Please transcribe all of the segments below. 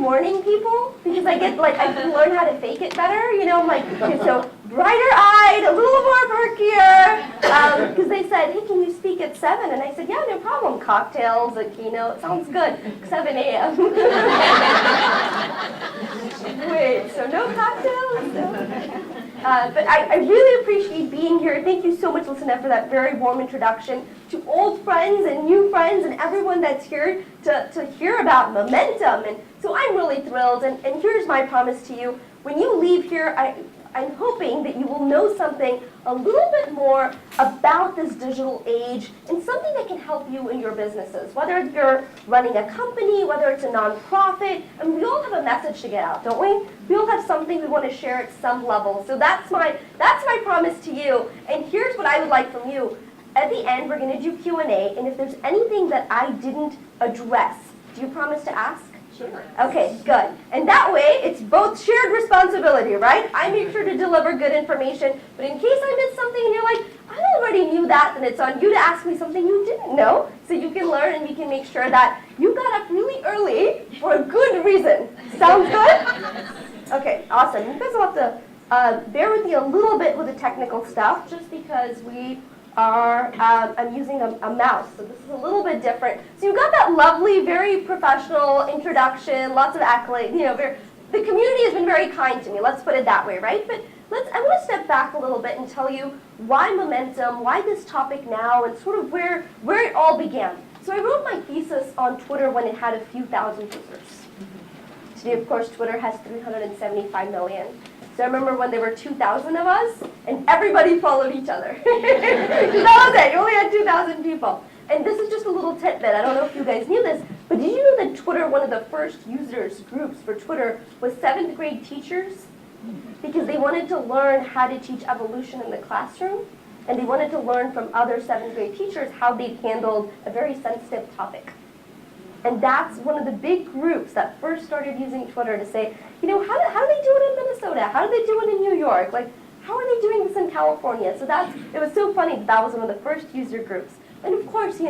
morning people because I can learn how to fake it better. I'm like, okay, so brighter-eyed, a little more perkier, because they said, hey, can you speak at 7? And I said, yeah, no problem. Cocktails, a keynote, sounds good. 7 a.m. Wait, so no cocktails? No. But I really appreciate being here. Thank you so much, Listenet, for that very warm introduction to old friends and new friends and everyone that's here to hear about momentum. And so I'm really thrilled. And here's my promise to you. When you leave here, I'm hoping that you will know something a little bit more about this digital age and something that can help you in your businesses, whether you're running a company, whether it's a nonprofit. And we all have a message to get out, don't we? We all have something we want to share at some level. So that's my promise to you. And here's what I would like from you. At the end, we're going to do Q&A. And if there's anything that I didn't address, do you promise to ask? Sure. Okay, good. And that way, it's both shared responsibility, right? I make sure to deliver good information, but in case I miss something and you're like, I already knew that, then it's on you to ask me something you didn't know, so you can learn and we can make sure that you got up really early for a good reason. Sounds good? Okay, awesome. You guys will have to bear with me a little bit with the technical stuff, just because I'm using a mouse, so this is a little bit different. So you've got that lovely, very professional introduction, lots of accolades. The community has been very kind to me, let's put it that way, right? But I want to step back a little bit and tell you why momentum, why this topic now, and sort of where it all began. So I wrote my thesis on Twitter when it had a few thousand users. Today, of course, Twitter has 375 million. So I remember when there were 2,000 of us, and everybody followed each other. That was it. You only had 2,000 people. And this is just a little tidbit. I don't know if you guys knew this, but did you know that Twitter, one of the first users groups for Twitter, was 7th grade teachers? Because they wanted to learn how to teach evolution in the classroom, and they wanted to learn from other 7th grade teachers how they handled a very sensitive topic. And that's one of the big groups that first started using Twitter to say, how do they do it in Minnesota? How do they do it in New York? How are they doing this in California? So it was so funny that was one of the first user groups. And of course, in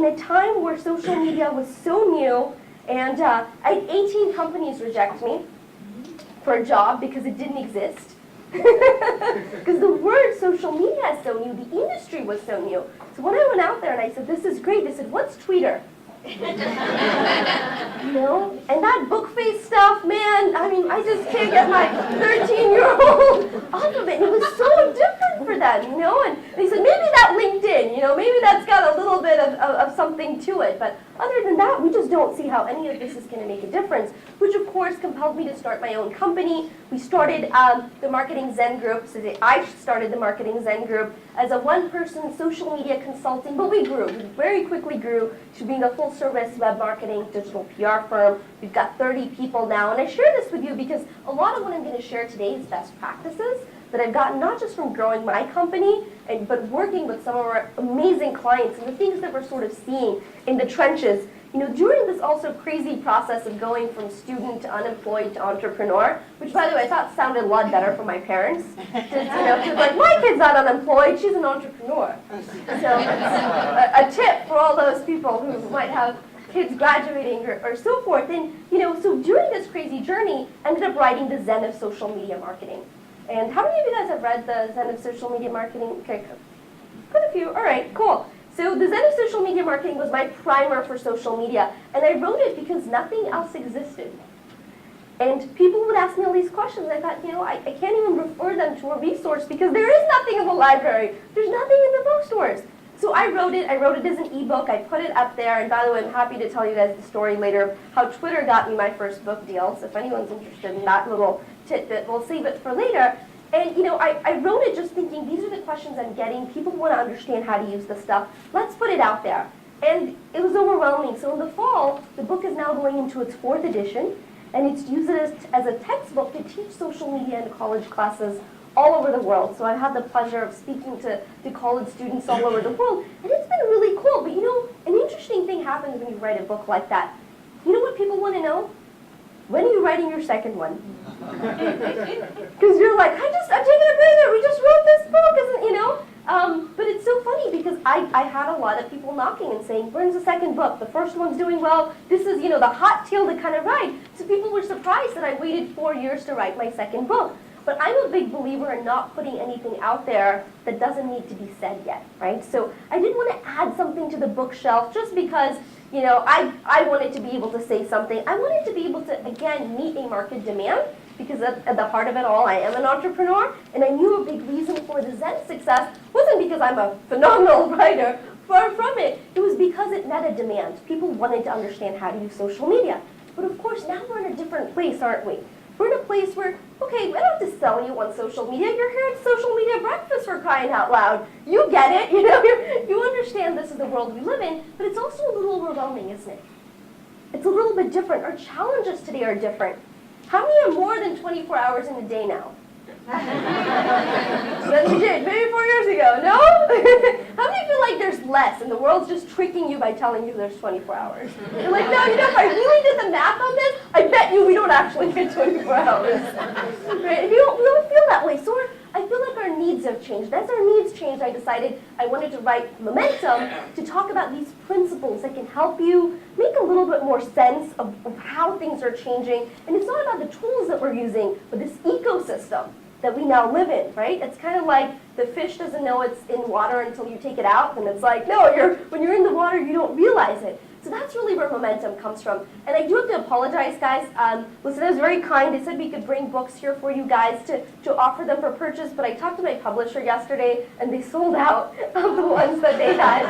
a time where social media was so new, and I had 18 companies reject me for a job because it didn't exist. Because the word social media is so new, the industry was so new. So when I went out there and I said, this is great, they said, what's Tweeter? And that book face stuff, man, I just can't get my 13-year-old off of it. And it was so different for them, and they said, maybe that LinkedIn, maybe that's got a little bit of something to it. But other than that, we just don't see how any of this is going to make a difference, which of course compelled me to start my own company. We started the Marketing Zen Group. So I started the Marketing Zen Group as a one-person social media consulting, but we grew. We very quickly grew to being a full-service web marketing digital PR firm. We've got 30 people now, and I share this with you because a lot of what I'm going to share today is best practices that I've gotten not just from growing my company, but working with some of our amazing clients and the things that we're sort of seeing in the trenches. During this also crazy process of going from student to unemployed to entrepreneur, which, by the way, I thought sounded a lot better for my parents. Because like, my kid's not unemployed, she's an entrepreneur. So a tip for all those people who might have kids graduating or so forth. And, so during this crazy journey, I ended up writing the Zen of Social Media Marketing. And how many of you guys have read the Zen of Social Media Marketing? Okay, quite a few. All right, cool. So the Zen of Social Media Marketing was my primer for social media, and I wrote it because nothing else existed. And people would ask me all these questions. I thought, I can't even refer them to a resource because there is nothing in the library. There's nothing in the bookstores. So I wrote it as an ebook. I put it up there, and by the way, I'm happy to tell you guys the story later of how Twitter got me my first book deal. So if anyone's interested in that little tidbit, we'll save it for later. And, I wrote it just thinking, these are the questions I'm getting. People want to understand how to use this stuff. Let's put it out there. And it was overwhelming. So in the fall, the book is now going into its 4th edition, and it's used as a textbook to teach social media in college classes all over the world. So I've had the pleasure of speaking to college students all over the world, and it's been really cool. But, an interesting thing happens when you write a book like that. You know what people want to know? When are you writing your second one? Because you're like, I'm taking a breather. We just wrote this book, But it's so funny because I had a lot of people knocking and saying, when's the second book? The first one's doing well. This is, the hot tail to kind of write. So people were surprised that I waited 4 years to write my second book. But I'm a big believer in not putting anything out there that doesn't need to be said yet, right? So I didn't want to add something to the bookshelf just because, I wanted to be able to say something. I wanted to be able to, again, meet a market demand because at the heart of it all, I am an entrepreneur, and I knew a big reason for the Zen's success wasn't because I'm a phenomenal writer. Far from it. It was because it met a demand. People wanted to understand how to use social media. But of course, now we're in a different place, aren't we? We're in a place where, okay, I don't have to sell you on social media. You're here at social media breakfast for crying out loud. You get it, you understand this is the world we live in, but it's also a little overwhelming, isn't it? It's a little bit different. Our challenges today are different. How many are more than 24 hours in a day now? Than you did maybe 4 years ago, no? How many feel like there's less and the world's just tricking you by telling you there's 24 hours? You're like, no, if I really did the math on this, I bet you we don't actually get 24 hours. Right? We don't feel that way. So I feel like our needs have changed. As our needs changed, I decided I wanted to write Momentum to talk about these principles that can help you make a little bit more sense of how things are changing. And it's not about the tools that we're using, but this ecosystem that we now live in, right? It's kind of like the fish doesn't know it's in water until you take it out, and it's like, no, when you're in the water, you don't realize it. So that's really where Momentum comes from. And I do have to apologize, guys. Listen, I was very kind. They said we could bring books here for you guys to offer them for purchase, but I talked to my publisher yesterday, and they sold out of the ones that they had.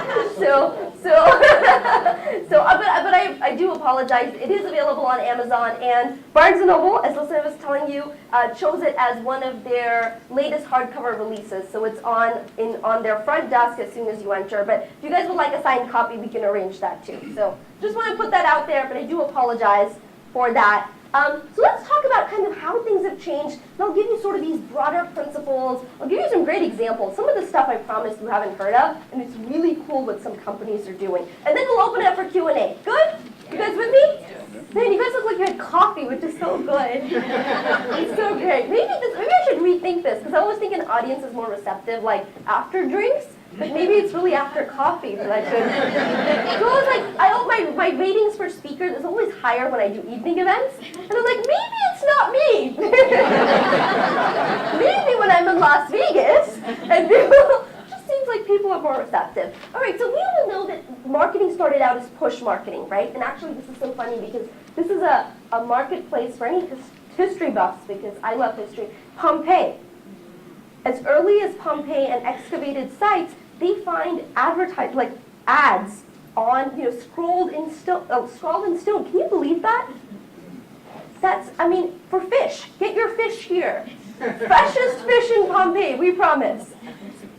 But I do apologize. It is available on Amazon, and Barnes & Noble, as Lisa was telling you, chose it as one of their latest hardcover releases. So it's on their front desk as soon as you enter. But if you guys would like a signed copy, we can arrange that too. So just want to put that out there, but I do apologize for that. So let's talk about kind of how things have changed, and I'll give you sort of these broader principles. I'll give you some great examples. Some of the stuff I promise you haven't heard of, and it's really cool what some companies are doing. And then we'll open it up for Q&A. Good? You guys with me? Man, you guys look like you had coffee, which is so good. It's so great. Maybe I should rethink this, because I always think an audience is more receptive, like after drinks. But maybe it's really after coffee that I should. So my ratings for speakers is always higher when I do evening events. And I'm like, maybe it's not me. Maybe when I'm in Las Vegas and people, just seems like people are more receptive. All right, so we all know that marketing started out as push marketing, right? And actually this is so funny because this is a marketplace for any history buffs, because I love history. Pompeii. As early as Pompeii and excavated sites, they find ads on, scrawled in stone. Can you believe that? For fish. Get your fish here. Freshest fish in Pompeii, we promise.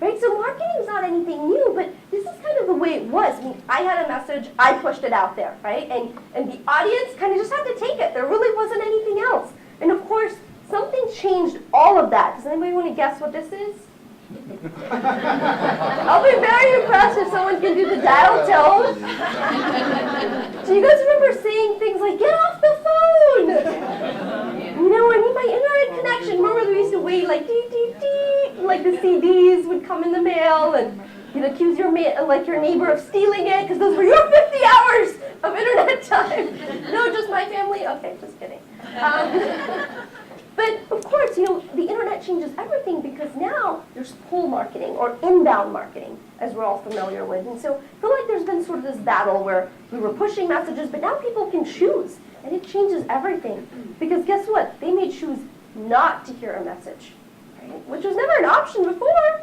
Right, so marketing's not anything new, but this is kind of the way it was. I had a message, I pushed it out there, right? And the audience kind of just had to take it. There really wasn't anything else. And of course, something changed all of that. Does anybody want to guess what this is? I'll be very impressed if someone can do the dial tone. Do you guys remember saying things like, get off the phone? I need my internet connection. Remember we used to wait like dee dee dee, like the CDs would come in the mail, and you'd accuse your neighbor of stealing it because those were your 50 hours of internet time. No, just my family? Okay, just kidding. But of course, the internet changes everything, because now there's pull marketing or inbound marketing, as we're all familiar with. And so I feel like there's been sort of this battle where we were pushing messages, but now people can choose, and it changes everything. Because guess what? They may choose not to hear a message, right? Which was never an option before.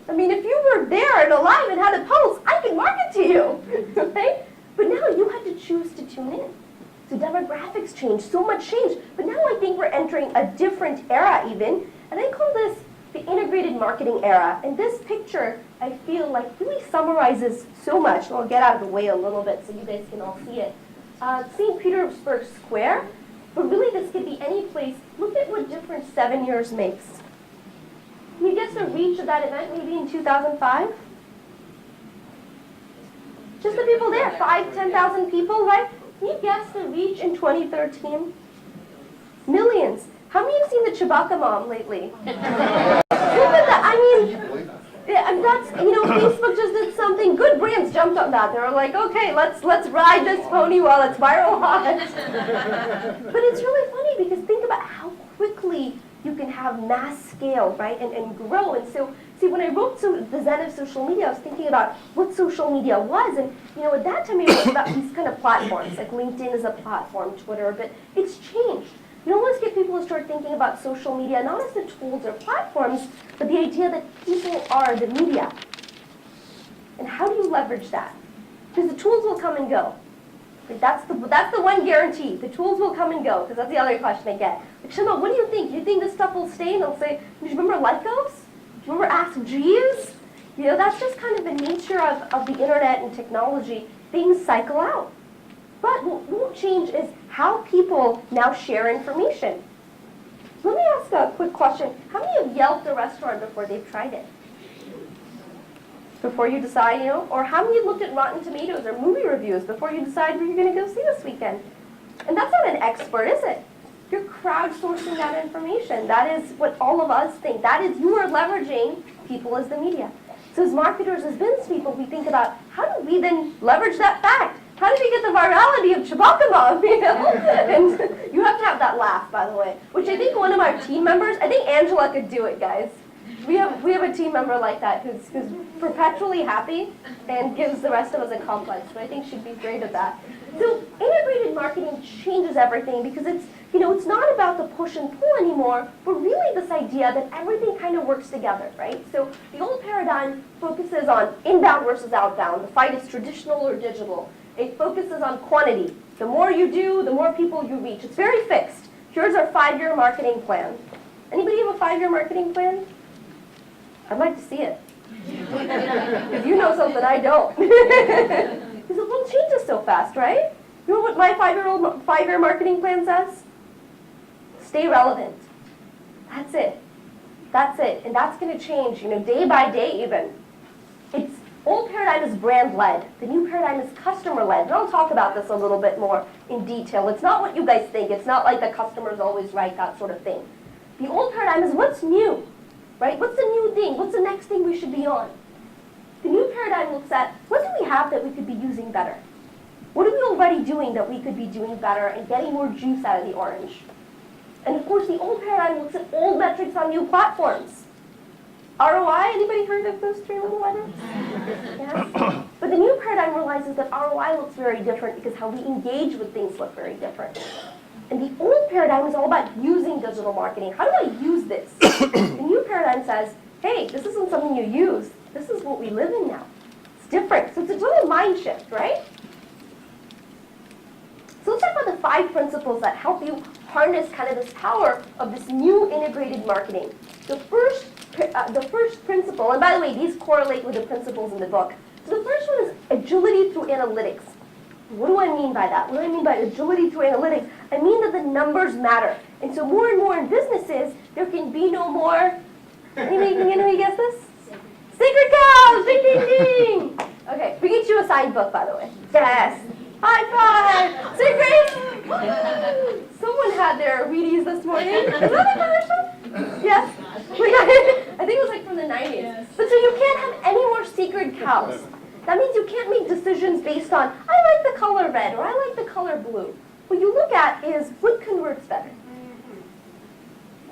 If you were there and alive and had a pulse, I could market to you, right? But now you had to choose to tune in. So demographics changed, so much changed. But now I think we're entering a different era even, and I call this the integrated marketing era. And this picture, I feel like really summarizes so much. And I'll get out of the way a little bit so you guys can all see it. St. Petersburg Square, but really this could be any place. Look at what difference 7 years makes. Can you guess the reach of that event maybe in 2005? Just the people there, 5,000, 10,000 people, right? Can you guess the reach in 2013? Millions. How many have seen the Chewbacca mom lately? Look at that. And that's, Facebook just did something. Good brands jumped on that. They were like, okay, let's ride this pony while it's viral hot. But it's really funny because think about how quickly you can have mass scale, right, and grow. And so, see, when I wrote the Zen of social media, I was thinking about what social media was. And, at that time, it was about these kind of platforms. Like LinkedIn is a platform, Twitter, but it's changed. Let's get people to start thinking about social media, not as the tools or platforms, but the idea that people are the media. And how do you leverage that? Because the tools will come and go. Like that's the one guarantee. The tools will come and go, because that's the other question I get. Like, Shama, what do you think? You think this stuff will stay? And they'll say, do you remember Lycos? Do you remember Ask Jeeves? That's just kind of the nature of the internet and technology. Things cycle out. But what won't change is how people now share information. Let me ask a quick question. How many have Yelped a restaurant before they've tried it? Before you decide, or how many looked at Rotten Tomatoes or movie reviews before you decide where you're going to go see this weekend? And that's not an expert, is it? You're crowdsourcing that information. That is what all of us think. That is, you are leveraging people as the media. So as marketers, as business people, we think about how do we then leverage that fact? How did we get the virality of Chewbacca, And you have to have that laugh, by the way, which I think one of our team members, I think Angela could do it, guys. We have a team member like that who's perpetually happy and gives the rest of us a complex, but I think she'd be great at that. So integrated marketing changes everything because it's not about the push and pull anymore, but really this idea that everything kind of works together, right? So the old paradigm focuses on inbound versus outbound. The fight is traditional or digital. It focuses on quantity. The more you do, the more people you reach. It's very fixed. Here's our 5-year marketing plan. Anybody have a 5-year marketing plan? I'd like to see it. If you know something I don't. Because the world changes so fast, right? You know what my 5-year marketing plan says? Stay relevant. That's it. That's it. And that's going to change, day by day even. Old paradigm is brand-led. The new paradigm is customer-led. And I'll talk about this a little bit more in detail. It's not what you guys think. It's not like the customer's always right, that sort of thing. The old paradigm is what's new, right? What's the new thing? What's the next thing we should be on? The new paradigm looks at what do we have that we could be using better? What are we already doing that we could be doing better and getting more juice out of the orange? And of course, the old paradigm looks at old metrics on new platforms. ROI, anybody heard of those 3 little letters? Yes. But the new paradigm realizes that ROI looks very different because how we engage with things look very different. And the old paradigm is all about using digital marketing. How do I use this? The new paradigm says, hey, this isn't something you use. This is what we live in now. It's different. So it's a total mind shift, right? So let's talk about the 5 principles that help you harness kind of this power of this new integrated marketing. The first principle, and by the way, these correlate with the principles in the book. So the first one is agility through analytics. What do I mean by that? What do I mean by agility through analytics? I mean that the numbers matter. And so more and more in businesses, there can be no more, anybody guess this? Sacred cows! Ding, ding, ding! Okay, we get you a signed book, by the way. Yes! High five! Say grace! Someone had their Wheaties this morning. Is that a commercial? Yes? I think it was like from the 90s. Yes. But so you can't have any more sacred cows. That means you can't make decisions based on, I like the color red or I like the color blue. What you look at is what converts better.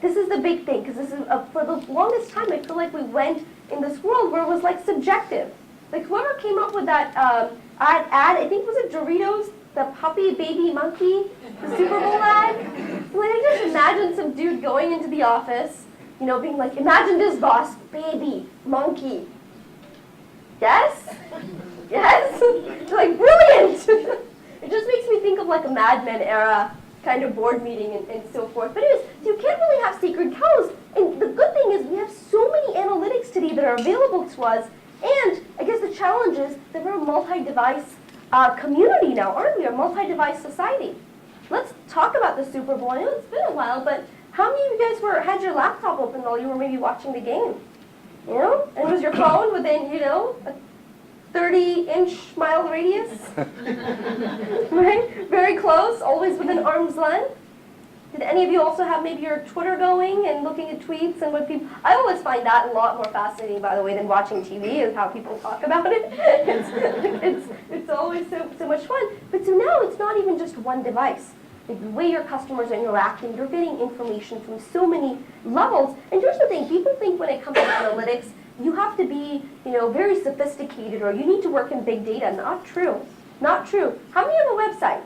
This is the big thing, because this is for the longest time I feel like we went in this world where it was like subjective. Like whoever came up with that ad, I think was it Doritos, the puppy baby monkey, the Super Bowl ad? Like I just imagine some dude going into the office, being like, imagine this boss, baby, monkey. Yes? Yes? Like, brilliant! It just makes me think of like a Mad Men era kind of board meeting and so forth. But anyways, so you can't really have sacred cows. And the good thing is we have so many analytics today that are available to us. And I guess the challenge is that we're a multi-device community now, aren't we? A multi-device society. Let's talk about the Super Bowl. I know it's been a while, but how many of you guys had your laptop open while you were maybe watching the game? And was your phone within, a 30-inch mile radius? Right? Very close, always within arm's length. Did Any of you also have maybe your Twitter going and looking at tweets and what people, I always find that a lot more fascinating, by the way, than watching TV is how people talk about it. It's always so much fun. But so now it's not even just one device. Like the way your customers are interacting, you're getting information from so many levels. And here's the thing, people think when it comes to analytics, you have to be, very sophisticated or you need to work in big data. Not true. Not true. How many have a website?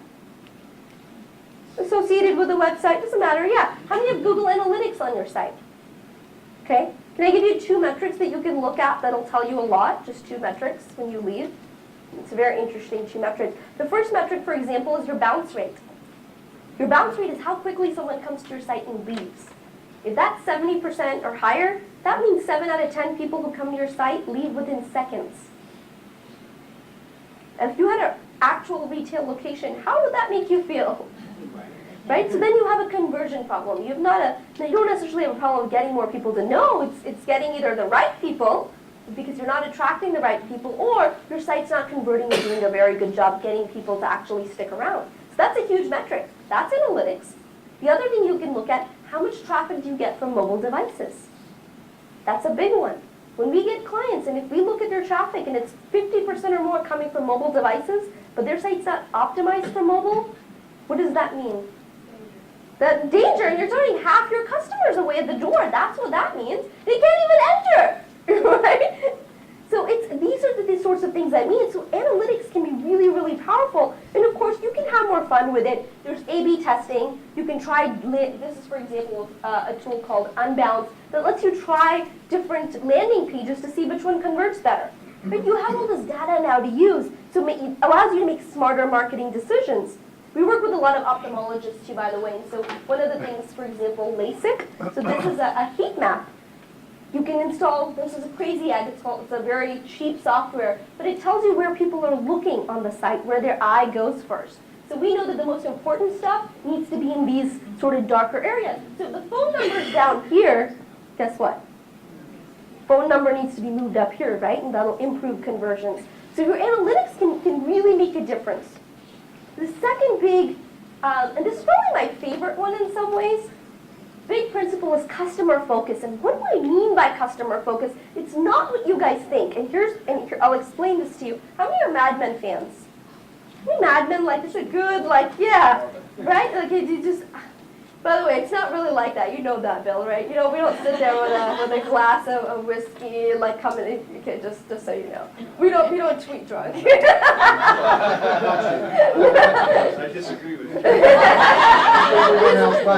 Associated with a website, doesn't matter, yeah. How many have Google Analytics on your site? Okay, can I give you 2 metrics that you can look at that'll tell you a lot? Just 2 metrics when you leave. It's a very interesting 2 metrics. The first metric, for example, is your bounce rate. Your bounce rate is how quickly someone comes to your site and leaves. If that's 70% or higher, that means 7 out of 10 people who come to your site leave within seconds. And if you had an actual retail location, how would that make you feel? Right? So then you have a conversion problem. You don't necessarily have a problem getting more people to know. It's getting either the right people, because you're not attracting the right people, or your site's not converting and doing a very good job getting people to actually stick around. So that's a huge metric. That's analytics. The other thing you can look at, how much traffic do you get from mobile devices? That's a big one. When we get clients, and if we look at their traffic and it's 50% or more coming from mobile devices, but their site's not optimized for mobile, what does that mean? The danger, and you're turning half your customers away at the door. That's what that means. They can't even enter, right? So these are the sorts of things that mean. So analytics can be really, really powerful. And of course, you can have more fun with it. There's A/B testing. You can try, this is, for example, a tool called Unbound that lets you try different landing pages to see which one converts better. But you have all this data now to use, so it allows you to make smarter marketing decisions. We work with a lot of ophthalmologists too, by the way. And so one of the things, for example, LASIK. So this is a heat map. You can install, this is a crazy ad, it's a very cheap software, but it tells you where people are looking on the site, where their eye goes first. So we know that the most important stuff needs to be in these sort of darker areas. So if the phone number is down here, guess what? Phone number needs to be moved up here, right? And that'll improve conversions. So your analytics can really make a difference. The second big, and this is probably my favorite one in some ways, big principle is customer focus. And what do I mean by customer focus? It's not what you guys think. And here, I'll explain this to you. How many are Mad Men fans? How many Mad Men, it's a good, yeah, right? Like, you just, by the way, it's not really like that. You know that, Bill, right? We don't sit there with a glass of whiskey, coming in. Okay, just so you know. We don't tweet drunk. I disagree with you.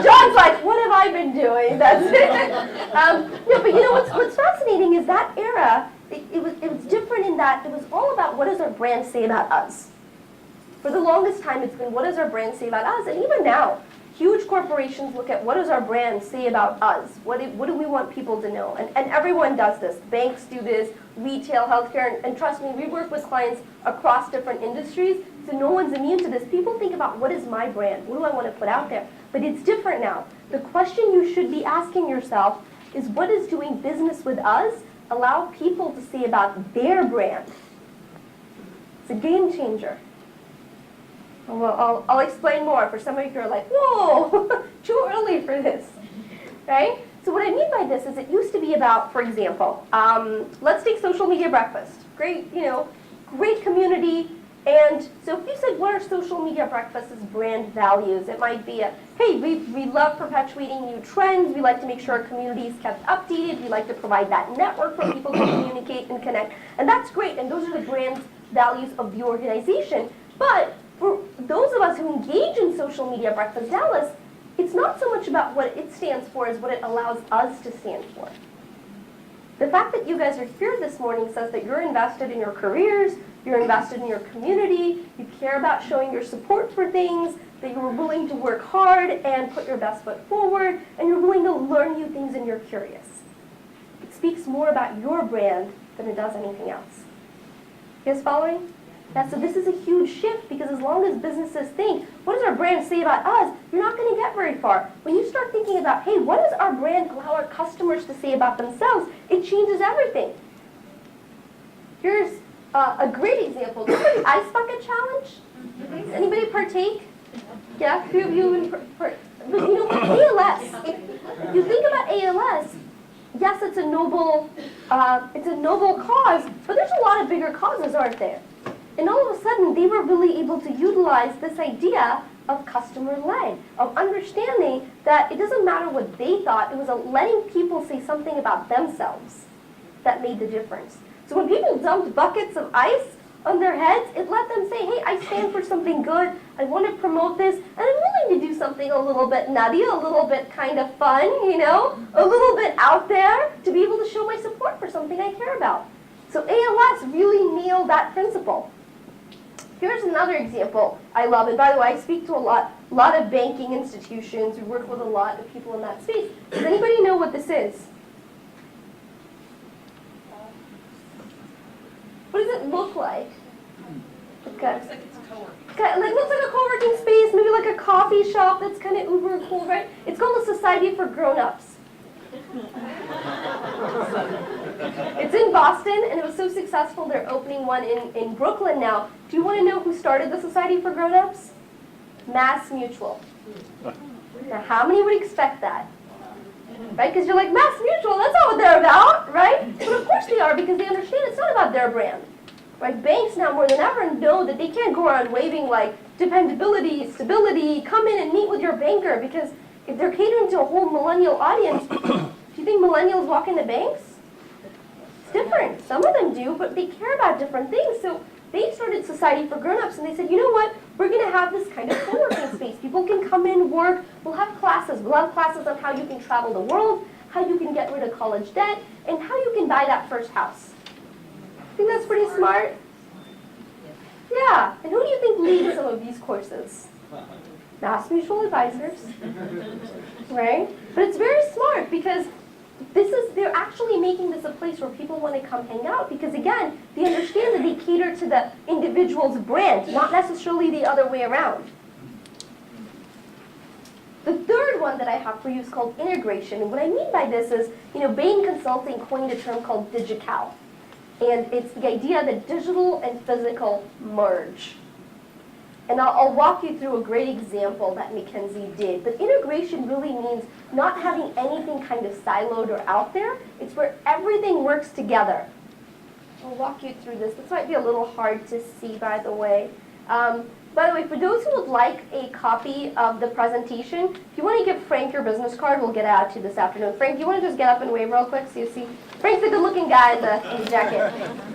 John's like, what have I been doing? That's it. No, but what's fascinating is that era, it was different in that it was all about what does our brand say about us. For the longest time, it's been what does our brand say about us, and even now, huge corporations look at what does our brand say about us? What do we want people to know? And everyone does this. Banks do this, retail, healthcare, and trust me, we work with clients across different industries, so no one's immune to this. People think about what is my brand? What do I want to put out there? But it's different now. The question you should be asking yourself is what does doing business with us allow people to say about their brand? It's a game changer. Well, I'll explain more for some of you who are like, whoa, too early for this, right? So what I mean by this is it used to be about, for example, let's take social media breakfast. Great, great community. And so if you said, what are social media breakfast's brand values? It might be, hey, we love perpetuating new trends. We like to make sure our community is kept updated. We like to provide that network for people to communicate and connect. And that's great. And those are the brand values of the organization. But for those of us who engage in social media breakfast Dallas, it's not so much about what it stands for as what it allows us to stand for. The fact that you guys are here this morning says that you're invested in your careers, you're invested in your community, you care about showing your support for things, that you're willing to work hard and put your best foot forward, and you're willing to learn new things and you're curious. It speaks more about your brand than it does anything else. You guys following? Yeah, so this is a huge shift because as long as businesses think, what does our brand say about us, you're not going to get very far. When you start thinking about, hey, what does our brand allow our customers to say about themselves, it changes everything. Here's a great example. Remember the Ice Bucket Challenge? Does anybody partake? Yeah, a few of you But you know what, ALS, if you think about ALS, yes, it's a noble cause, but there's a lot of bigger causes, aren't there? And all of a sudden, they were really able to utilize this idea of customer-led, of understanding that it doesn't matter what they thought, it was letting people say something about themselves that made the difference. So when people dumped buckets of ice on their heads, it let them say, hey, I stand for something good, I want to promote this, and I'm willing to do something a little bit nutty, a little bit kind of fun, you know, a little bit out there to be able to show my support for something I care about. So ALS really nailed that principle. Here's another example I love, and by the way, I speak to a lot of banking institutions, we work with a lot of people in that space. Does anybody know what this is? What does it look like? Okay. Looks like it's co-working. Okay, like looks like a co-working space, maybe like a coffee shop that's kind of uber cool, right? It's called the Society for Grown-Ups. It's in Boston, and it was so successful, they're opening one in Brooklyn now. Do you want to know who started the Society for Grown-Ups? Mass Mutual. Now, how many would expect that? Right? Because you're like, Mass Mutual, that's not what they're about, right? But of course they are, because they understand it's not about their brand. Right? Banks now more than ever know that they can't go around waving like dependability, stability, come in and meet with your banker, because if they're catering to a whole millennial audience, do you think millennials walk into banks? It's different. Some of them do, but they care about different things. So they started Society for Grown-Ups, and they said, you know what? We're going to have this kind of co-working space. People can come in, work. We'll have classes. We'll have classes on how you can travel the world, how you can get rid of college debt, and how you can buy that first house. I think that's pretty smart. Yeah. And who do you think leads some of these courses? Mass Mutual Advisors, right? But it's very smart because they're actually making this a place where people want to come hang out because, again, they understand that they cater to the individual's brand, not necessarily the other way around. The third one that I have for you is called integration. And what I mean by this is, Bain Consulting coined a term called digital. And it's the idea that digital and physical merge. And I'll walk you through a great example that McKinsey did. But integration really means not having anything kind of siloed or out there. It's where everything works together. I'll walk you through this. This might be a little hard to see, by the way. By the way, for those who would like a copy of the presentation, if you want to give Frank your business card, we'll get it out to you this afternoon. Frank, do you want to just get up and wave real quick so you see? Frank's the good-looking guy in the jacket.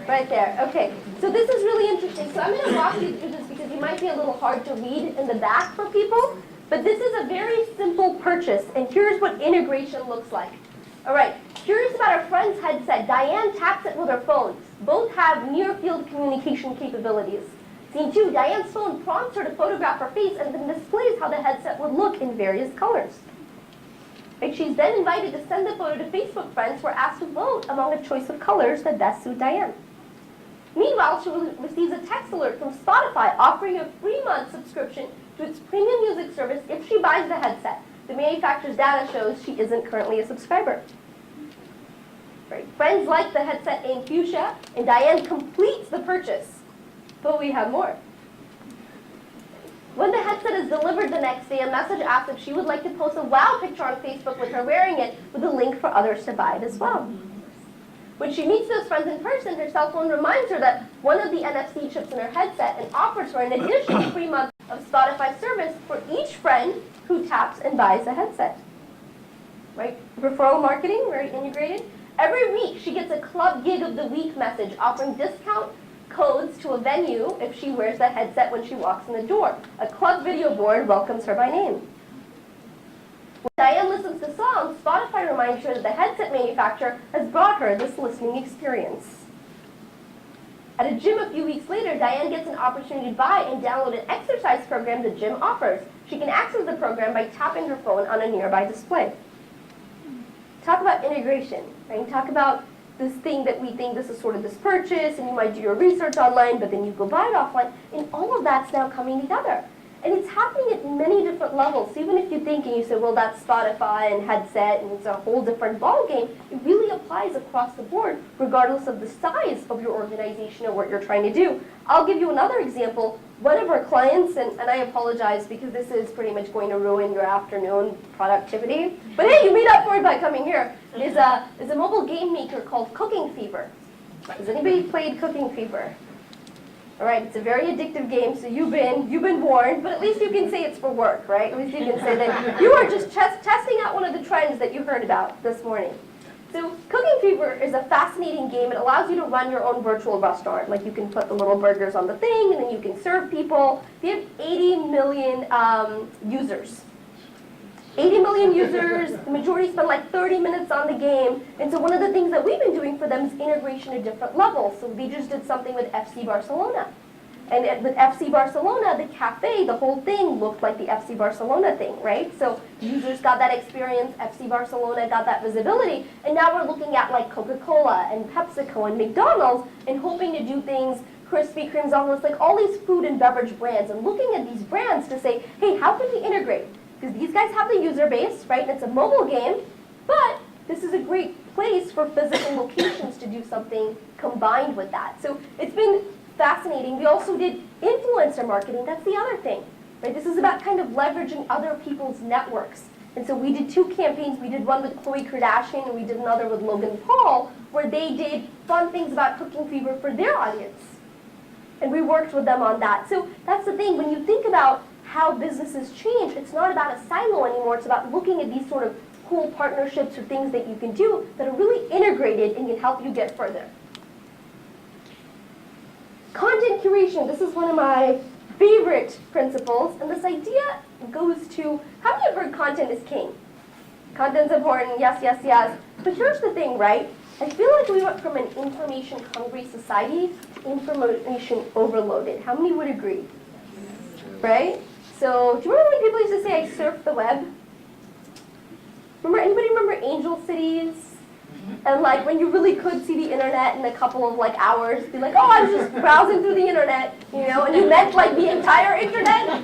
Right there. Okay. So this is really interesting. So I'm going to walk you through this because it might be a little hard to read in the back for people. But this is a very simple purchase, and here's what integration looks like. All right. Curious about our friend's headset. Diane taps it with her phone. Both have near-field communication capabilities. Scene 2, Diane's phone prompts her to photograph her face and then displays how the headset would look in various colors. Right, she's then invited to send the photo to Facebook friends who are asked to vote among a choice of colors that best suit Diane. Meanwhile, she receives a text alert from Spotify offering a 3-month subscription to its premium music service if she buys the headset. The manufacturer's data shows she isn't currently a subscriber. Right. Friends like the headset in fuchsia, and Diane completes the purchase. But we have more. When the headset is delivered the next day, a message asks if she would like to post a wow picture on Facebook with her wearing it with a link for others to buy it as well. When she meets those friends in person, her cell phone reminds her that one of the NFC chips in her headset and offers her an additional 3 months of Spotify service for each friend who taps and buys a headset. Right? Referral marketing, very integrated. Every week, she gets a Club Gig of the Week message offering discount codes to a venue if she wears the headset when she walks in the door. A club video board welcomes her by name. When Diane listens to songs, Spotify reminds her that the headset manufacturer has brought her this listening experience. At a gym a few weeks later, Diane gets an opportunity to buy and download an exercise program the gym offers. She can access the program by tapping her phone on a nearby display. Talk about integration, right? Talk about this thing that we think this is sort of this purchase, and you might do your research online, but then you go buy it offline, and all of that's now coming together. And it's happening at many different levels. So even if you think and you say, well, that's Spotify and headset and it's a whole different ballgame, it really applies across the board, regardless of the size of your organization or what you're trying to do. I'll give you another example. One of our clients, and I apologize because this is pretty much going to ruin your afternoon productivity, but hey, you made up for it by coming here, is a mobile game maker called Cooking Fever. Has anybody played Cooking Fever? All right, it's a very addictive game, so you've been warned, but at least you can say it's for work, right? At least you can say that you are just testing out one of the trends that you heard about this morning. So Cooking Fever is a fascinating game. It allows you to run your own virtual restaurant. Like you can put the little burgers on the thing, and then you can serve people. They have 80 million users. 80 million users, the majority spend like 30 minutes on the game. And so one of the things that we've been doing for them is integration at different levels. So they just did something with FC Barcelona. And with FC Barcelona, the cafe, the whole thing looked like the FC Barcelona thing, right? So users got that experience, FC Barcelona got that visibility, and now we're looking at like Coca-Cola and PepsiCo and McDonald's and hoping to do things, Krispy Kreme's almost like all these food and beverage brands, and looking at these brands to say, hey, how can we integrate? Because these guys have the user base, right? And it's a mobile game, but this is a great place for physical locations to do something combined with that. So it's been fascinating. We also did influencer marketing. That's the other thing, right? This is about kind of leveraging other people's networks. And so we did 2 campaigns. We did one with Khloe Kardashian, and we did another with Logan Paul, where they did fun things about Cooking Fever for their audience. And we worked with them on that. So that's the thing. When you think about how businesses change, it's not about a silo anymore. It's about looking at these sort of cool partnerships or things that you can do that are really integrated and can help you get further. Content curation, this is one of my favorite principles, and this idea goes to, how many have heard content is king? Content's important, yes, yes, yes. But here's the thing, right? I feel like we went from an information-hungry society to information overloaded. How many would agree? Right? So, do you remember when people used to say, I surf the web? Anybody remember Angel Cities? And like when you really could see the internet in a couple of like hours, be like, oh, I was just browsing through the internet, you know, and you meant like the entire internet.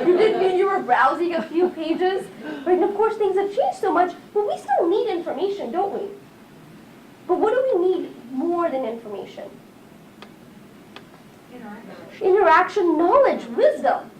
You didn't mean you were browsing a few pages. Right? And of course things have changed so much, but we still need information, don't we? But what do we need more than information? Interaction, knowledge, wisdom.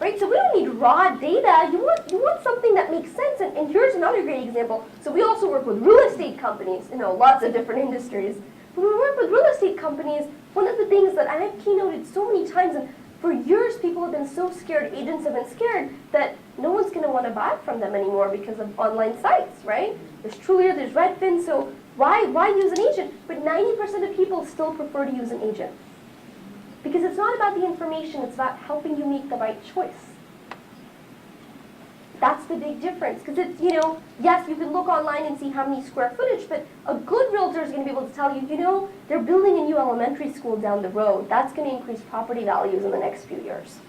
Right? So we don't need raw data. You want something that makes sense. And here's another great example. So we also work with real estate companies, lots of different industries. When we work with real estate companies, one of the things that I have keynoted so many times, and for years people have been so scared, agents have been scared, that no one's going to want to buy from them anymore because of online sites, right? There's Trulia, there's Redfin, so why use an agent? But 90% of people still prefer to use an agent. Because it's not about the information, it's about helping you make the right choice. That's the big difference. Because it's, yes, you can look online and see how many square footage, but a good realtor is going to be able to tell you, they're building a new elementary school down the road. That's going to increase property values in the next few years.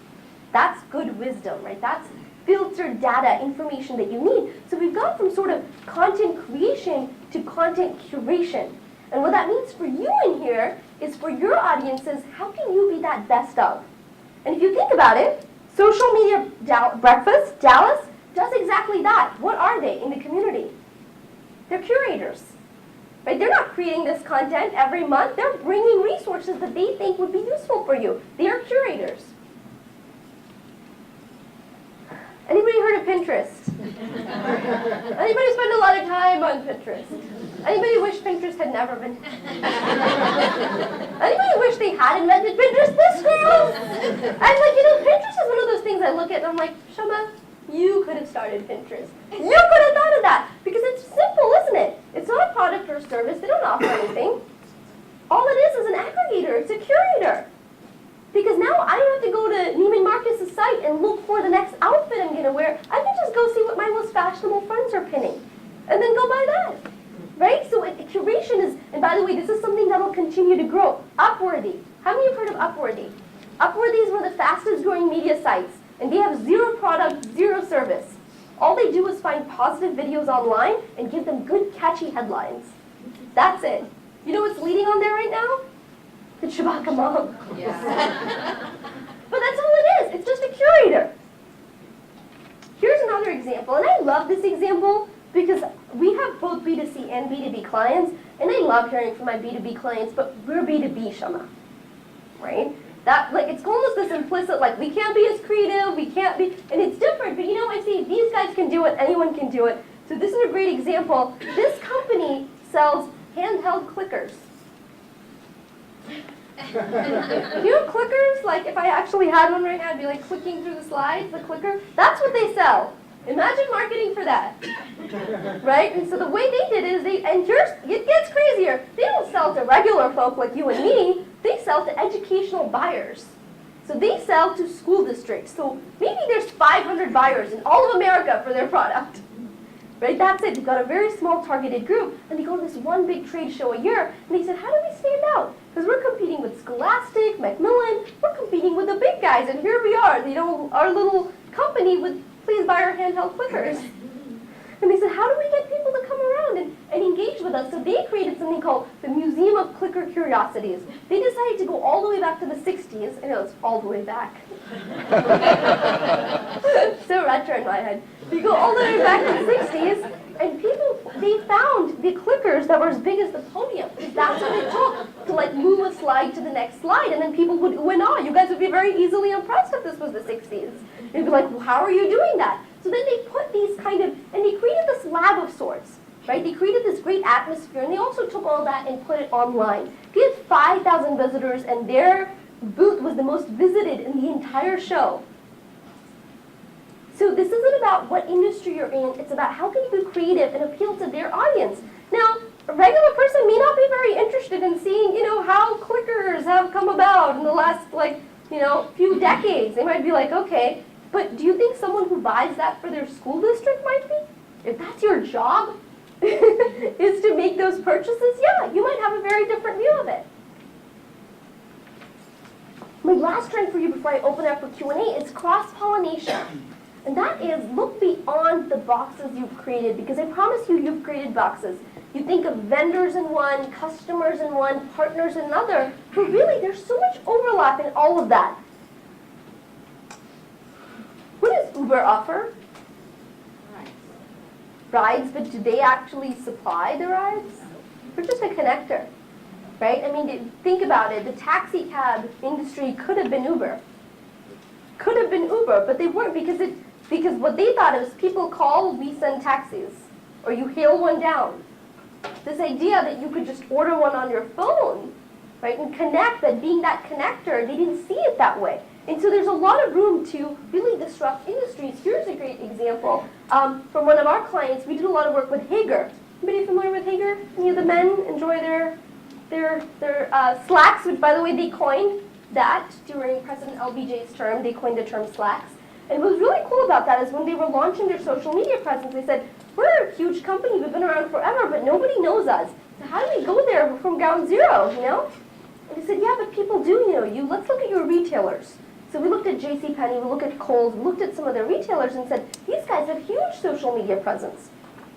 That's good wisdom, right? That's filtered data, information that you need. So we've gone from sort of content creation to content curation. And what that means for you in here is for your audiences, how can you be that best of? And if you think about it, Social Media Breakfast, Dallas, does exactly that. What are they in the community? They're curators. Right? They're not creating this content every month. They're bringing resources that they think would be useful for you. They are curators. Anybody heard of Pinterest? Anybody spend a lot of time on Pinterest? Anybody wish Pinterest had never been? Anybody wish they had invented Pinterest? This girl! Pinterest is one of those things I look at and I'm like, Shama, you could have started Pinterest. You could have thought of that. Because it's simple, isn't it? It's not a product or a service. They don't offer anything. All it is an aggregator. It's a curator. Because now I don't have to go to Neiman Marcus' site and look for the next outfit I'm going to wear. I can just go see what my most fashionable friends are pinning. And then go buy that. Right? So curation is, and by the way, this is something that will continue to grow. Upworthy. How many have heard of Upworthy? Upworthy is one of the fastest growing media sites. And they have 0 product, 0 service. All they do is find positive videos online and give them good, catchy headlines. That's it. You know what's leading on there right now? The Chewbacca mom. Yeah. But that's all it is. It's just a curator. Here's another example, and I love this example because we have both B2C and B2B clients, and I love hearing from my B2B clients, but we're B2B, Shama, right? That, like, it's almost this implicit, like, we can't be as creative, we can't be, and it's different, but you know, I say these guys can do it, anyone can do it. So this is a great example. This company sells handheld clickers. You know clickers? Like, if I actually had one right now, I'd be like clicking through the slides, the clicker. That's what they sell. Imagine marketing for that, right? And so the way they did it is and here's, it gets crazier. They don't sell to regular folk like you and me. They sell to educational buyers. So they sell to school districts. So maybe there's 500 buyers in all of America for their product. Right, that's it. They've got a very small targeted group, and they go to this one big trade show a year, and they said, how do we stand out? Because we're competing with Scholastic, Macmillan, we're competing with the big guys, and here we are, you know, our little company with please buy our handheld clickers. And they said, how do we get people to come around and engage with us? So they created something called the Museum of Clicker Curiosities. They decided to go all the way back to the 60s. I know it's all the way back. So retro in my head. They go all the way back to the 60s, and people, they found the clickers that were as big as the podium. That's what it took to like move a slide to the next slide, and then people would ooh and ah. You guys would be very easily impressed if this was the 60s. You'd be like, well, how are you doing that? So then they put these kind of, and they created this lab of sorts, right? They created this great atmosphere, and they also took all that and put it online. They had 5,000 visitors, and their booth was the most visited in the entire show. So this isn't about what industry you're in, it's about how can you be creative and appeal to their audience. Now, a regular person may not be very interested in seeing, you know, how clickers have come about in the last, like, you know, few decades. They might be like, okay, but do you think someone who buys that for their school district might be? If that's your job, is to make those purchases, yeah, you might have a very different view of it. My last trend for you before I open up for Q&A is cross-pollination. And that is, look beyond the boxes you've created, because I promise you, you've created boxes. You think of vendors in one, customers in one, partners in another, but really there's so much overlap in all of that. What does Uber offer? Rides, but do they actually supply the rides? They're just a connector, right? I mean, think about it. The taxi cab industry could have been Uber. Could have been Uber, but they weren't because what they thought is people call, we send taxis, or you hail one down. This idea that you could just order one on your phone, right, and connect, that being that connector, they didn't see it that way. And so there's a lot of room to really disrupt industries. Here's a great example. From one of our clients, we did a lot of work with Hager. Anybody familiar with Hager? Any of the men enjoy their slacks, which, by the way, they coined that during President LBJ's term. They coined the term slacks. And what was really cool about that is when they were launching their social media presence, they said, we're a huge company, we've been around forever, but nobody knows us. So how do we go there from ground zero, you know? And they said, yeah, but people do know you. Let's look at your retailers. So we looked at JCPenney, we looked at Kohl's, we looked at some of their retailers and said, these guys have huge social media presence.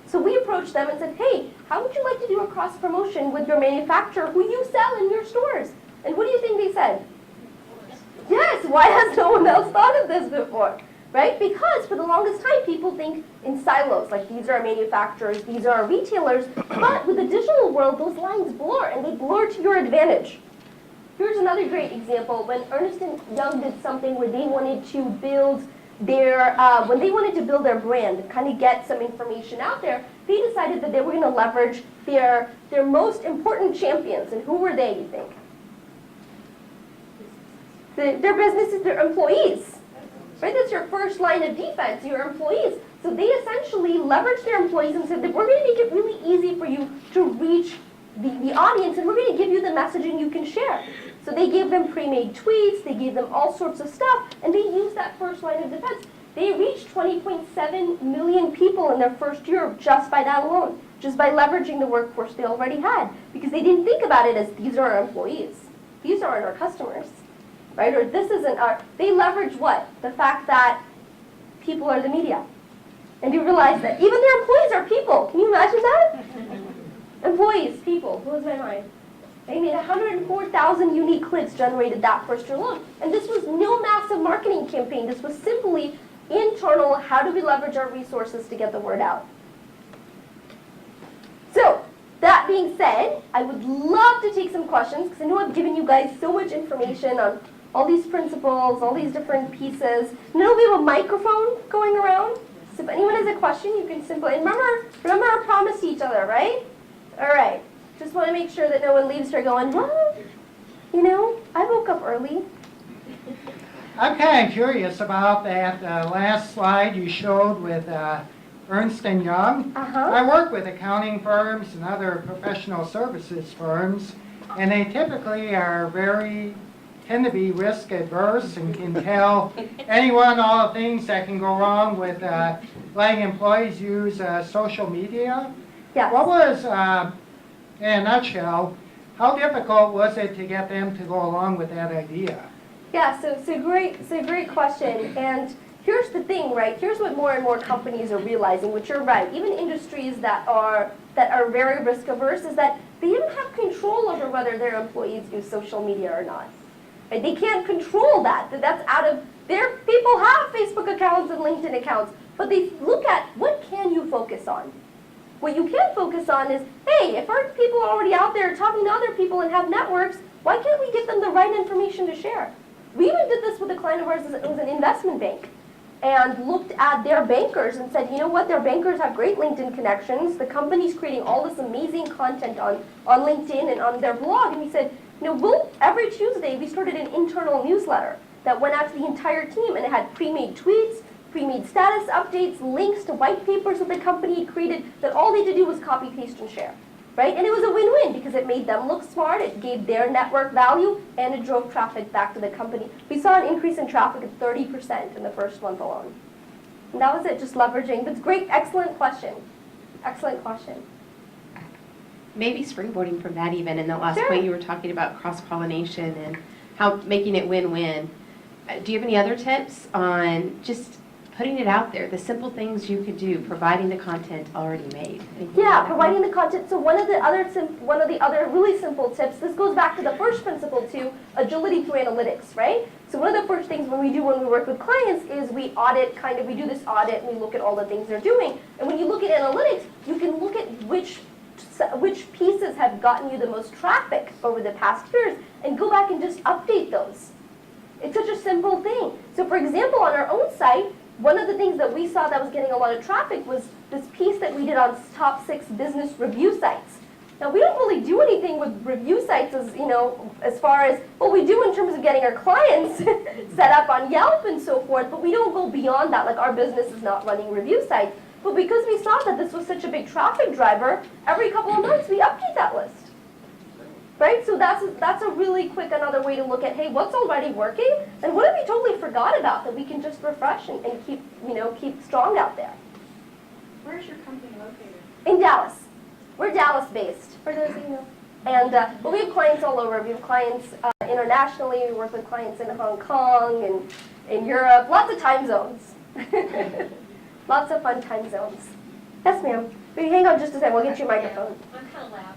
So we approached them and said, hey, how would you like to do a cross-promotion with your manufacturer who you sell in your stores? And what do you think they said? Yes, why has no one else thought of this before? Right? Because for the longest time, people think in silos, like these are our manufacturers, these are our retailers, but with the digital world, those lines blur, and they blur to your advantage. Here's another great example. When Ernst & Young did something where they wanted to build their, brand, kind of get some information out there, they decided that they were going to leverage their most important champions. And who were they, you think? Their businesses, their employees. Right? That's your first line of defense, your employees. So they essentially leveraged their employees and said that we're going to make it really easy for you to reach the audience, and we're going to give you the messaging you can share. So they gave them pre-made tweets, they gave them all sorts of stuff, and they used that first line of defense. They reached 20.7 million people in their first year just by that alone, just by leveraging the workforce they already had, because they didn't think about it as these are our employees, these aren't our customers, right? Or this isn't our, they leverage what? The fact that people are the media. And you realize that even their employees are people. Can you imagine that? Employees, people, blows my mind. They made 104,000 unique clicks generated that first year alone. And this was no massive marketing campaign. This was simply internal, how do we leverage our resources to get the word out? So, that being said, I would love to take some questions because I know I've given you guys so much information on all these principles, all these different pieces. Now we have a microphone going around. So if anyone has a question, you can simply, and remember our promise to each other, right? All right. Just want to make sure that no one leaves here going, what? You know, I woke up early. I'm kind of curious about that last slide you showed with Ernst & Young. I work with accounting firms and other professional services firms, and they typically tend to be risk adverse and can tell anyone all the things that can go wrong with letting employees use social media. Yes. What was, in a nutshell, how difficult was it to get them to go along with that idea? Yeah, so great question. And here's the thing, right? Here's what more and more companies are realizing, which you're right. Even industries that are very risk averse is that they don't have control over whether their employees use social media or not. Right? They can't control that. That's out of their people have Facebook accounts and LinkedIn accounts, but they look at what can you focus on. What you can focus on is, hey, if our people are already out there talking to other people and have networks, why can't we get them the right information to share? We even did this with a client of ours that was an investment bank and looked at their bankers and said, you know what, their bankers have great LinkedIn connections. The company's creating all this amazing content on LinkedIn and on their blog. And we said, you know, every Tuesday we started an internal newsletter that went out to the entire team, and it had pre-made tweets, pre-made status updates, links to white papers that the company had created that all they had to do was copy, paste, and share. Right? And it was a win-win because it made them look smart, it gave their network value, and it drove traffic back to the company. We saw an increase in traffic of 30% in the first month alone. And that was it, just leveraging. That's great, excellent question. Excellent question. Maybe springboarding from that even, in that last Sure. point you were talking about cross-pollination and how making it win-win. Do you have any other tips on just putting it out there, the simple things you could do, providing the content already made? Yeah, providing the content. So one of the other really simple tips, this goes back to the first principle too, agility through analytics, right? So one of the first things when we work with clients is we do this audit and we look at all the things they're doing. And when you look at analytics, you can look at which pieces have gotten you the most traffic over the past years and go back and just update those. It's such a simple thing. So for example, on our own site, one of the things that we saw that was getting a lot of traffic was this piece that we did on top 6 business review sites. Now we don't really do anything with review sites as far as what we do in terms of getting our clients set up on Yelp and so forth, but we don't go beyond that. Like our business is not running review sites. But because we saw that this was such a big traffic driver, every couple of months we update that list. Right? So that's a really quick another way to look at, hey, what's already working and what have we totally forgot about that we can just refresh and keep strong out there. Where's your company located? In Dallas. We're Dallas based, for those of you who know. And but we have clients all over. We have clients internationally. We work with clients in Hong Kong and in Europe. Lots of time zones. Lots of fun time zones. Yes, ma'am. Maybe hang on just a second. We'll get you a microphone. I'm kind of loud,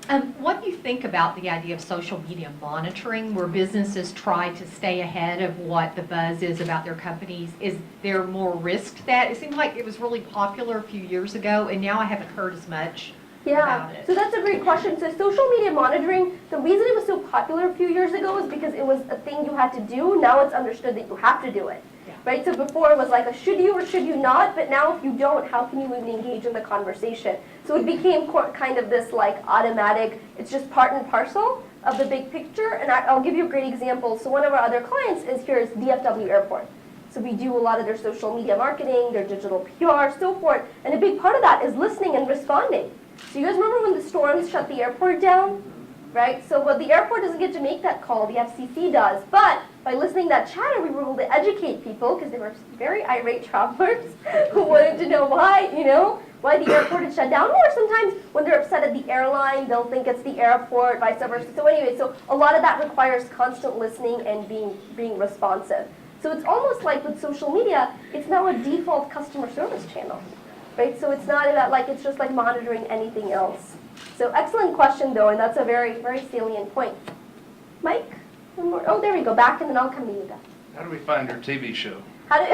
but What do you think about the idea of social media monitoring, where businesses try to stay ahead of what the buzz is about their companies? Is there more risk to that? It seemed like it was really popular a few years ago, and now I haven't heard as much about it. So that's a great question. So social media monitoring, the reason it was so popular a few years ago is because it was a thing you had to do. Now it's understood that you have to do it. Yeah. Right? So before it was like a should you or should you not, but now if you don't, how can you even engage in the conversation? So it became kind of this like automatic, it's just part and parcel of the big picture. And I'll give you a great example. So one of our other clients is DFW Airport. So we do a lot of their social media marketing, their digital PR, so forth. And a big part of that is listening and responding. So you guys remember when the storms shut the airport down? Right? So the airport doesn't get to make that call, the FCC does. But by listening to that chatter, we were able to educate people, because they were very irate travelers who wanted to know why the airport is shut down. Or sometimes when they're upset at the airline, they'll think it's the airport, vice versa. So anyway, so a lot of that requires constant listening and being responsive. So it's almost like with social media, it's now a default customer service channel. Right? So it's not about it's just like monitoring anything else. So excellent question, though, and that's a very, very salient point. Mike? One more. Oh, there we go. Back, and then I'll come to you guys. How do we find your TV show? How do,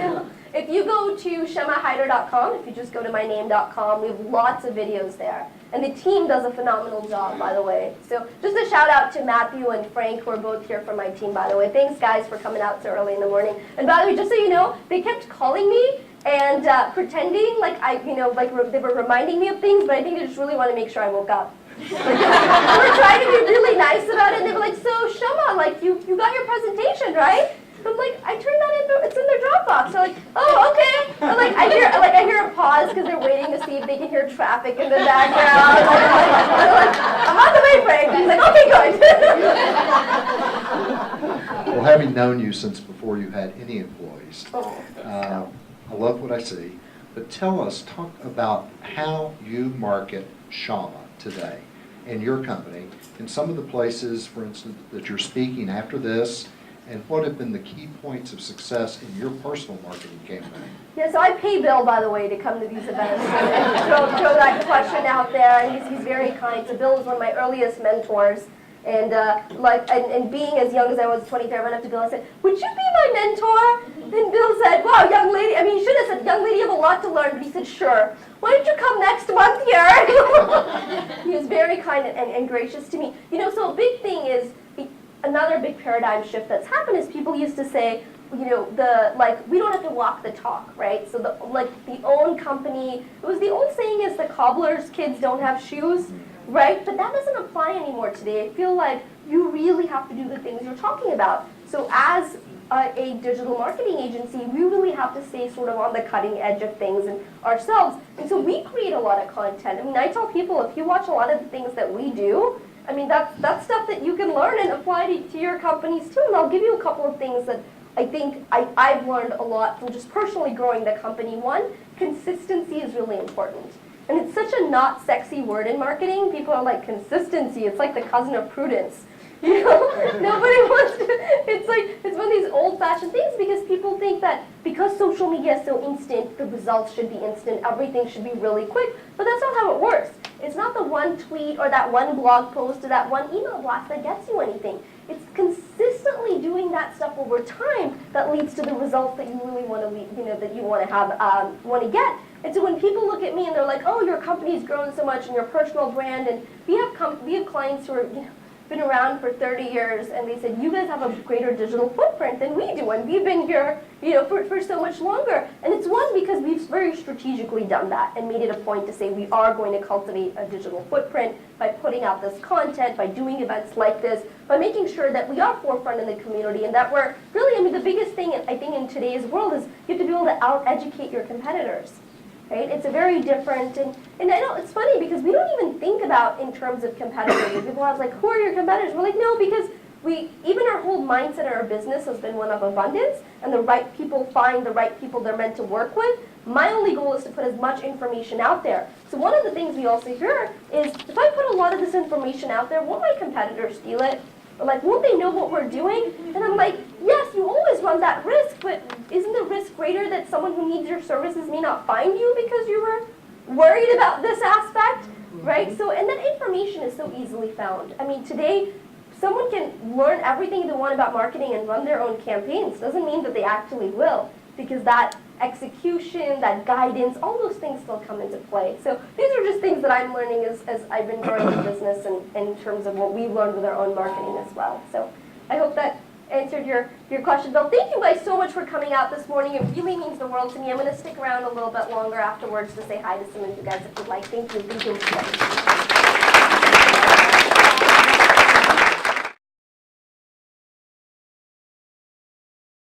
so if you go to shamahyder.com, if you just go to myname.com, we have lots of videos there. And the team does a phenomenal job, by the way. So just a shout out to Matthew and Frank, who are both here from my team, by the way. Thanks, guys, for coming out so early in the morning. And by the way, just so you know, they kept calling me and pretending like they were reminding me of things, but I think they just really want to make sure I woke up. They were trying to be really nice about it, and they were like, "So Shama, like you got your presentation, right?" I'm like, "I turned that in. It's in their Dropbox." They're like, "Oh, okay." And I hear a pause because they're waiting to see if they can hear traffic in the background. They're like, "I'm on the way, Frank." He's like, "Okay, good." Well, having known you since before you had any employees, I love what I see. But talk about how you market Shama today and your company, and some of the places, for instance, that you're speaking after this, and what have been the key points of success in your personal marketing campaign? Yeah, so I pay Bill, by the way, to come to these events and throw that question out there, and he's very kind. So Bill was one of my earliest mentors, and and being as young as I was, 23, I went up to Bill and I said, "Would you be my mentor?" And Bill said, "Wow, young lady," I mean, he should have said, "Young lady, you have a lot to learn," but he said, "Sure. Why don't you come next month here?" He was very kind and gracious to me. You know, so a big thing is, another big paradigm shift that's happened is people used to say, you know, we don't have to walk the talk, right? So the own company, it was the old saying is the cobbler's kids don't have shoes, right? But that doesn't apply anymore today. I feel like you really have to do the things you're talking about. So as a digital marketing agency, we really have to stay sort of on the cutting edge of things and ourselves. And so we create a lot of content. I mean, I tell people, if you watch a lot of the things that we do, I mean, that's stuff that you can learn and apply to your companies too. And I'll give you a couple of things that I think I've learned a lot from just personally growing the company. One, consistency is really important. And it's such a not sexy word in marketing. People are like, consistency, it's like the cousin of prudence. You know, nobody wants to, it's one of these old-fashioned things because people think that because social media is so instant, the results should be instant, everything should be really quick, but that's not how it works. It's not the one tweet or that one blog post or that one email blast that gets you anything. It's consistently doing that stuff over time that leads to the results that you really want to, that you want to have, want to get. And so when people look at me and they're like, "Oh, your company's grown so much and your personal brand," and we have clients who are, been around for 30 years, and they said, "You guys have a greater digital footprint than we do, and we've been here, for so much longer." And it's one, because we've very strategically done that and made it a point to say we are going to cultivate a digital footprint by putting out this content, by doing events like this, by making sure that we are forefront in the community, and that we're really, I mean, the biggest thing I think in today's world is you have to be able to out-educate your competitors. Right? It's a very different, and I know it's funny because we don't even think about in terms of competitors. People are like, "Who are your competitors?" We're like, no, because even our whole mindset in our business has been one of abundance, and the right people find the right people they're meant to work with. My only goal is to put as much information out there. So one of the things we also hear is, if I put a lot of this information out there, won't my competitors steal it? Or like, won't they know what we're doing? And I'm like, yes, you always run that risk, but isn't the risk greater that someone who needs your services may not find you because you were worried about this aspect, right? So, and that information is so easily found. I mean, today, someone can learn everything they want about marketing and run their own campaigns. Doesn't mean that they actually will, because that execution, that guidance, all those things still come into play. So these are just things that I'm learning as I've been growing the business and in terms of what we've learned with our own marketing as well. So I hope that answered your question, Bill. Thank you guys so much for coming out this morning. It really means the world to me. I'm going to stick around a little bit longer afterwards to say hi to some of you guys if you'd like. Thank you. Thank you.